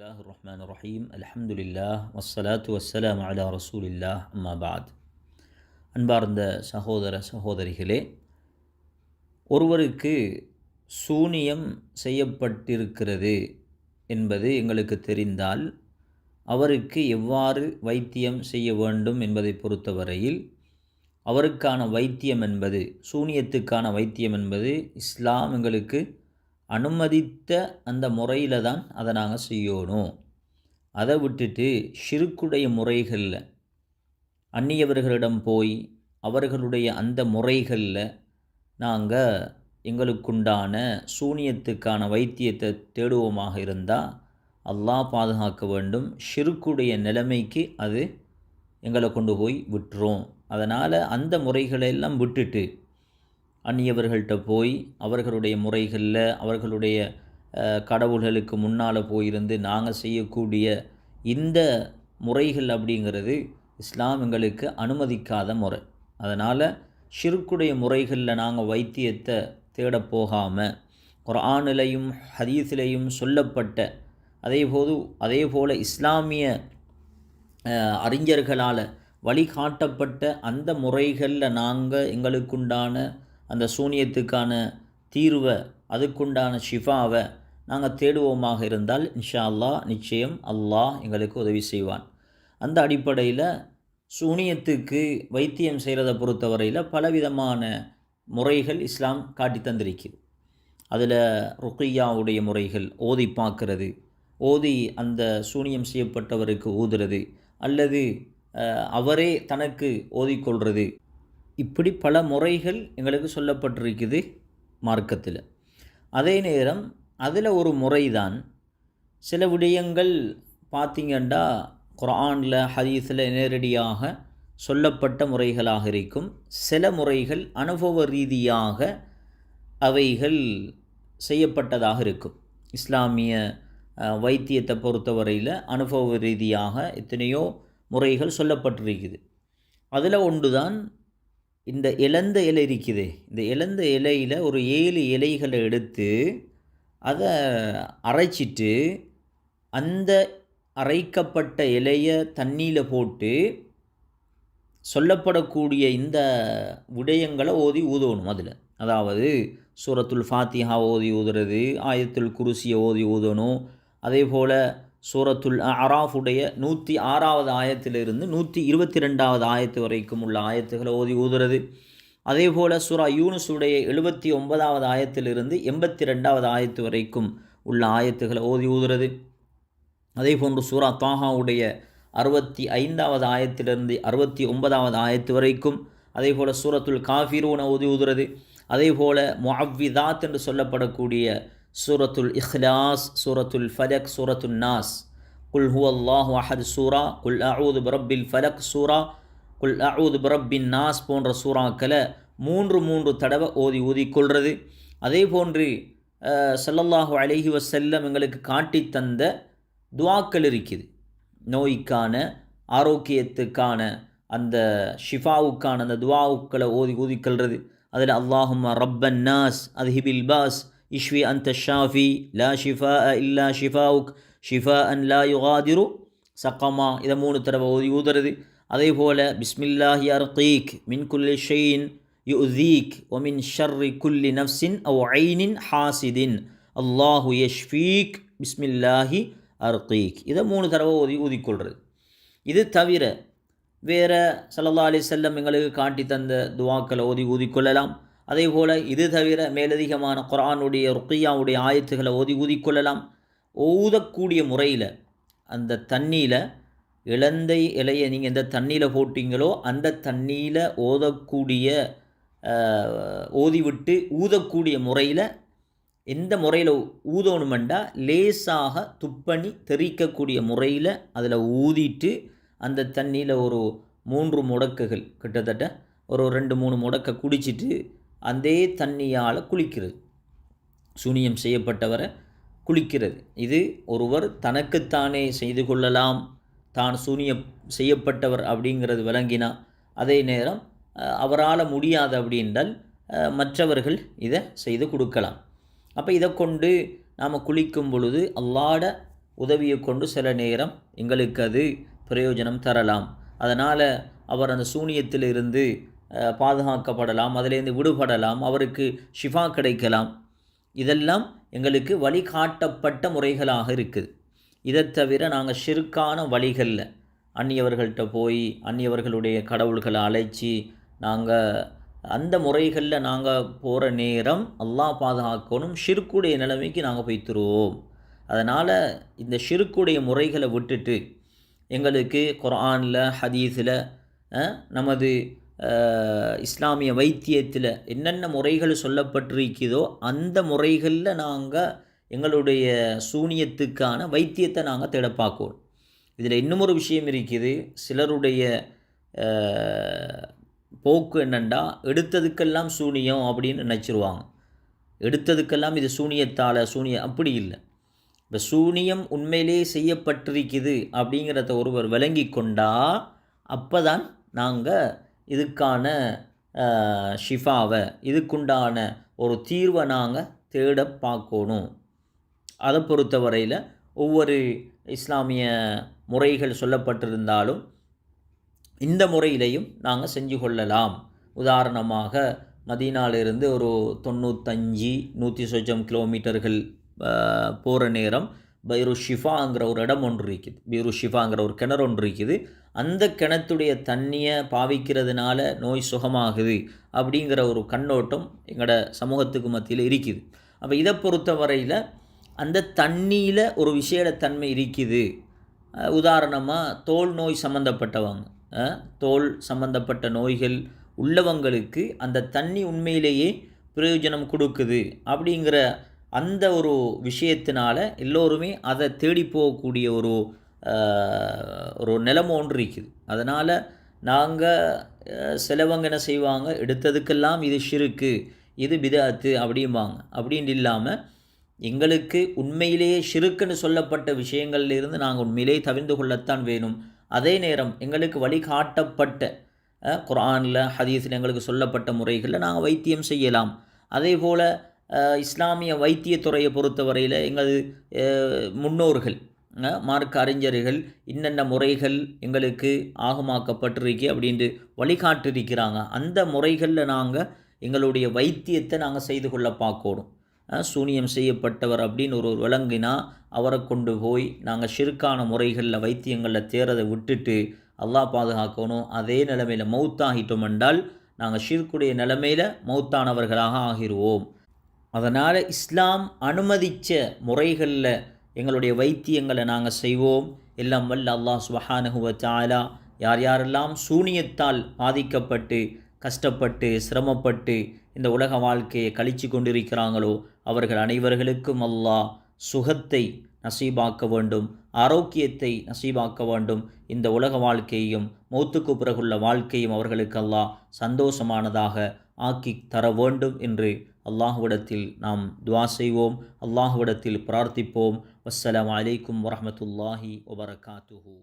பிஸ்மில்லாஹிர் ரஹ்மானிர் ரஹீம் அல்ஹம்துலில்லாஹ் வஸ்ஸலாத்து வஸ்ஸலாமு அலா ரசூலில்லாஹ் அம்மா பாத். அன்பார்ந்த சகோதர சகோதரிகளே, ஒருவருக்கு சூனியம் செய்யப்பட்டிருக்கிறது என்பது எங்களுக்கு தெரிந்தால் அவருக்கு எவ்வாறு வைத்தியம் செய்ய வேண்டும் என்பதை பொறுத்தவரையில் அவருக்கான வைத்தியம் என்பது, சூனியத்துக்கான வைத்தியம் என்பது இஸ்லாம் எங்களுக்கு அனுமதித்த அந்த முறையில் தான் அதை நாங்கள் செய்யணும். அதை விட்டுட்டு ஷிர்க்குடைய முறைகளில் அந்நியவர்களிடம் போய் அவர்களுடைய அந்த முறைகளில் நாங்கள் எங்களுக்குண்டான சூனியத்துக்கான வைத்தியத்தை தேடுவோமாக இருந்தால் அல்லாஹ் பாதுகாக்க வேண்டும். ஷிர்க்குடைய நிலைமைக்கு அது எங்களை கொண்டு போய் விட்டுரும். அதனால் அந்த முறைகளெல்லாம் விட்டுட்டு அந்நியவர்கள்ட்ட போய் அவர்களுடைய முறைகளில் அவர்களுடைய கடவுள்களுக்கு முன்னால் போயிருந்து நாங்கள் செய்யக்கூடிய இந்த முறைகள் அப்படிங்கிறது இஸ்லாம் எங்களுக்கு அனுமதிக்காத முறை. அதனால் ஷிர்க்குடைய முறைகளில் நாங்கள் வைத்தியத்தை தேட போகாமல் குர்ஆனிலையும் ஹதீஸிலையும் சொல்லப்பட்ட அதேபோல் இஸ்லாமிய அறிஞர்களால் வழிகாட்டப்பட்ட அந்த முறைகளில் நாங்கள் எங்களுக்குண்டான அந்த சூனியத்துக்கான தீர்வை, அதுக்குண்டான ஷிஃபாவை நாங்கள் தேடுவோமாக இருந்தால் இன்ஷா அல்லாஹ் நிச்சயம் அல்லாஹ் எங்களுக்கு உதவி செய்வான். அந்த அடிப்படையில் சூனியத்துக்கு வைத்தியம் செய்கிறத பொறுத்தவரையில் பலவிதமான முறைகள் இஸ்லாம் காட்டி தந்திருக்குது. அதில் ருக்கியாவுடைய முறைகள், ஓதி பார்க்கறது, ஓதி அந்த சூனியம் செய்யப்பட்டவருக்கு ஊதுறது, அல்லது அவரே தனக்கு ஓதிக்கொள்வது, இப்படி பல முறைகள் எங்களுக்கு சொல்லப்பட்டிருக்குது மார்க்கத்தில். அதே நேரம் அதில் ஒரு முறைதான் சில விடயங்கள் பார்த்திங்கன்னா குர்ஆனில் ஹதீஸில் நேரடியாக சொல்லப்பட்ட முறைகளாக இருக்கும். சில முறைகள் அனுபவ ரீதியாக அவைகள் செய்யப்பட்டதாக இருக்கும். இஸ்லாமிய வைத்தியத்தை பொறுத்தவரையில் அனுபவ ரீதியாக எத்தனையோ முறைகள் சொல்லப்பட்டிருக்குது. அதில் ஒன்று தான் இந்த இலந்த இலை இருக்குது. இந்த இலந்த இலையில் ஒரு 7 இலைகளை எடுத்து அதை அரைச்சிட்டு அந்த அரைக்கப்பட்ட இலையை தண்ணியில் போட்டு சொல்லப்படக்கூடிய இந்த விடயங்களை ஓதி ஊதணும். அதில் அதாவது சூரத்துல் ஃபாத்திஹா ஓதி ஊதுறது, ஆயத்துல் குருசியை ஓதி ஊதணும். அதே போல் சூரத்துல் அராஃபுடைய 106வது ஆயத்திலிருந்து 122வது ஆயத்து வரைக்கும் உள்ள ஆயத்துக்களை ஓதி ஊதுறது. அதே போல் சூரா யூனுஸுடைய 79வது ஆயத்திலிருந்து 82வது ஆயத்து வரைக்கும் உள்ள ஆயத்துக்களை ஓதி ஊதுறது. அதே போன்று சூரா தாஹாவுடைய 65வது ஆயத்திலிருந்து 69வது ஆயத்து வரைக்கும், அதே போல் சூரத்துல் காஃபிரூனை ஓதி ஊதுறது. அதே போல் முஅவ்விதாத் என்று சொல்லப்படக்கூடிய சூரத்துல் இஹ்லாஸ், சூரத்துல் ஃபலக், சூரத்துல் நாஸ், குல் ஹுவல்லாஹு அஹத் சூரா, குல் அஊது பிரப்பில் ஃபலக் சூரா, குல் அஊது பிரப்பின் நாஸ் போன்ற சூறாக்களை 3 தடவை ஊதிக்கொள்வது. அதே போன்று ஸல்லல்லாஹு அலைஹி வஸல்லம் எங்களுக்கு காட்டி தந்த துஆக்கள் இருக்குது. நோய்க்கான, ஆரோக்கியத்துக்கான, அந்த ஷிஃபாவுக்கான அந்த துஆக்களை ஊதிக்கொள்வது. அதில் அல்லாஹும்ம ரப்பன் நாஸ் அத்ஹிபில் பாஸ் இஷ்வி அந்த ஷாஃபி லா ஷிஃபா இல்லா ஷிஃபாவுக் ஷிஃபா அன் லா யுகாதிரு சக்கமா, இதை 3 தடவை ஊதுறது. அதே போல் பிஸ்மில்லாஹி அர்கீக் மின் குல்லி ஷைஇன் யுதீக் ஒமின் ஷர்ரி குல்லி நஃப்ஸின் அவ் ஐனின் ஹாசிதின் அல்லாஹு யஷ்ஃபீக் பிஸ்மில்லாஹி அர்கீக், இதை 3 தடவை ஊதிக்கொள்வது. இது தவிர வேறு ஸல்லல்லாஹு அலைஹி வஸல்லம் எங்களுக்கு காட்டி தந்த துஆக்களை ஊதிக்கொள்ளலாம். அதே போல் இது தவிர மேலதிகமான குர்ஆனுடைய ருக்கியாவுடைய ஆயத்துக்களை ஊதிக்கொள்ளலாம். ஊதக்கூடிய முறையில் அந்த தண்ணியில் இலந்தை இலையை நீங்கள் எந்த தண்ணியில் போட்டிங்களோ அந்த தண்ணியில் ஓதிவிட்டு ஊதக்கூடிய முறையில், எந்த முறையில் ஊதணுமெண்டா லேசாக துப்பணி தெறிக்கக்கூடிய முறையில் அதில் ஊதிட்டு அந்த தண்ணியில் ஒரு 3 முடக்குகள், கிட்டத்தட்ட ஒரு 2-3 முடக்க குடிச்சிட்டு அதே தண்ணியால் குளிக்கிறது. சூனியம் செய்யப்பட்டவரை குளிக்கிறது. இது ஒருவர் தனக்குத்தானே செய்து கொள்ளலாம், தான் சூனியம் செய்யப்பட்டவர் அப்படிங்கிறது விளங்கினா. அதே நேரம் அவரால் முடியாது அப்படின்றால் மற்றவர்கள் இதை செய்து கொடுக்கலாம். அப்போ இதை கொண்டு நாம் குளிக்கும் பொழுது அல்லாஹ்ட உதவியை கொண்டு சில நேரம் எங்களுக்கு அது பிரயோஜனம் தரலாம். அதனால் அவர் அந்த சூனியத்திலிருந்து பாதுகாக்கப்படலாம், அதிலேருந்து விடுபடலாம், அவருக்கு ஷிஃபா கிடைக்கலாம். இதெல்லாம் எங்களுக்கு வழிகாட்டப்பட்ட முறைகளாக இருக்குது. இதை தவிர நாங்கள் ஷிர்கான வழிகளில் அந்நியவர்கள்ட்ட போய் அந்நியவர்களுடைய கடவுள்களை அழைச்சி நாங்கள் அந்த முறைகளில் நாங்கள் போகிற நேரம் அல்லாஹ் பாதுகாக்கணும், ஷிர்க்குடைய நிலைமைக்கு நாங்கள் போய்த்துருவோம். அதனால் இந்த ஷிர்க்குடைய முறைகளை விட்டுட்டு எங்களுக்கு குர்ஆனில் ஹதீஸில் நமது இஸ்லாமிய வைத்தியத்தில் என்னென்ன முறைகள் சொல்லப்பட்டிருக்கிறதோ அந்த முறைகளில் நாங்கள் எங்களுடைய சூனியத்துக்கான வைத்தியத்தை நாங்கள் தேட பார்க்கணும். இதில் இன்னும் ஒரு விஷயம் இருக்குது. சிலருடைய போக்கு என்னென்னா, எடுத்ததுக்கெல்லாம் சூனியம் அப்படின்னு நினச்சிருவாங்க. எடுத்ததுக்கெல்லாம் இது சூனியத்தால் அப்படி இல்லை. இப்போ சூனியம் உண்மையிலே செய்யப்பட்டிருக்குது அப்படிங்கிறத ஒருவர் விளங்கி கொண்டா அப்போ தான் நாங்கள் இதுக்கான ஷிஃபாவை, இதுக்குண்டான ஒரு தீர்வை நாங்கள் தேட பார்க்கணும். அதை பொறுத்தவரையில் ஒவ்வொரு இஸ்லாமிய முறைகள் சொல்லப்பட்டிருந்தாலும் இந்த முறையிலையும் நாங்கள் செஞ்சு கொள்ளலாம். உதாரணமாக மதீனாவிலிருந்து ஒரு 95-100 கிலோமீட்டர்கள் போகிற நேரம் பைரு ஷிஃபாங்கிற ஒரு இடம் ஒன்று இருக்குது, பைரு ஷிஃபாங்கிற ஒரு கிணறு ஒன்று இருக்குது. அந்த கிணத்துடைய தண்ணியை பாவிக்கிறதுனால நோய் சுகமாகுது அப்படிங்கிற ஒரு கண்ணோட்டம் எங்களோட சமூகத்துக்கு மத்தியில் இருக்குது. அப்போ இதை பொறுத்த வரையில் அந்த தண்ணியில் ஒரு விசேட தன்மை இருக்குது. உதாரணமாக தோல் நோய் சம்மந்தப்பட்டவங்க, தோல் சம்மந்தப்பட்ட நோய்கள் உள்ளவங்களுக்கு அந்த தண்ணி உண்மையிலேயே பிரயோஜனம் கொடுக்குது அப்படிங்கிற அந்த ஒரு விஷயத்தினால எல்லோருமே அதை தேடி போகக்கூடிய ஒரு நிலைமை ஒன்று இருக்குது. அதனால் நாங்கள் சிலவங்க என்ன செய்வாங்க, எடுத்ததுக்கெல்லாம் இது ஷிருக்கு, இது பிதஅத்து அப்படிம்பாங்க. அப்படின்னு இல்லாமல் எங்களுக்கு உண்மையிலேயே ஷிருக்குன்னு சொல்லப்பட்ட விஷயங்கள்லேருந்து நாங்கள் உண்மையிலேயே தவிர்ந்து கொள்ளத்தான் வேணும். அதே நேரம் எங்களுக்கு வழிகாட்டப்பட்ட குர்ஆனில் ஹதீஸில் எங்களுக்கு சொல்லப்பட்ட முறைகளில் நாங்கள் வைத்தியம் செய்யலாம். அதே போல் இஸ்லாமிய வைத்தியத்துறையை பொறுத்தவரையில் எங்கள் முன்னோர்கள் மார்க்க அறிஞர்கள் இன்னென்ன முறைகள் எங்களுக்கு ஆகமாக்கப்பட்டிருக்கு அப்படின்ட்டு வழிகாட்டிருக்கிறாங்க. அந்த முறைகளில் நாங்கள் எங்களுடைய வைத்தியத்தை நாங்கள் செய்து கொள்ள பார்க்கணும். சூனியம் செய்யப்பட்டவர் அப்படின்னு ஒரு விளங்கினா அவரை கொண்டு போய் நாங்கள் ஷிர்கான முறைகளில் வைத்தியங்களில் தேரதை விட்டுட்டு அல்லாஹ் பாதுகாக்கணும். அதே நிலைமையில் மௌத்தாகிட்டோம் என்றால் நாங்கள் ஷிர்க்குடைய நிலைமையில் மௌத்தானவர்களாக ஆகிடுவோம். அதனால் இஸ்லாம் அனுமதித்த முறைகளில் எங்களுடைய வைத்தியங்களை நாங்கள் செய்வோம். எல்லாம் வல்ல அல்லாஹ் சுப்ஹானஹு வ தஆலா யார் யாரெல்லாம் சூனியத்தால் பாதிக்கப்பட்டு கஷ்டப்பட்டு சிரமப்பட்டு இந்த உலக வாழ்க்கையை கழித்து கொண்டிருக்கிறாங்களோ அவர்கள் அனைவர்களுக்கும் அல்லாஹ் சுகத்தை நசீபாக்க வேண்டும், ஆரோக்கியத்தை நசீபாக்க வேண்டும். இந்த உலக வாழ்க்கையையும் மௌத்துக்கு பிறகுள்ள வாழ்க்கையும் அவர்களுக்கு அல்லாஹ் சந்தோஷமானதாக ஆக்கி தர வேண்டும் என்று அல்லாஹ்விடத்தில் நாம் துஆ செய்வோம், அல்லாஹ்விடத்தில் பிரார்த்திப்போம். வஸ்ஸலாமு அலைக்கும் வரஹ்மத்துல்லாஹி வபரகாத்துஹு.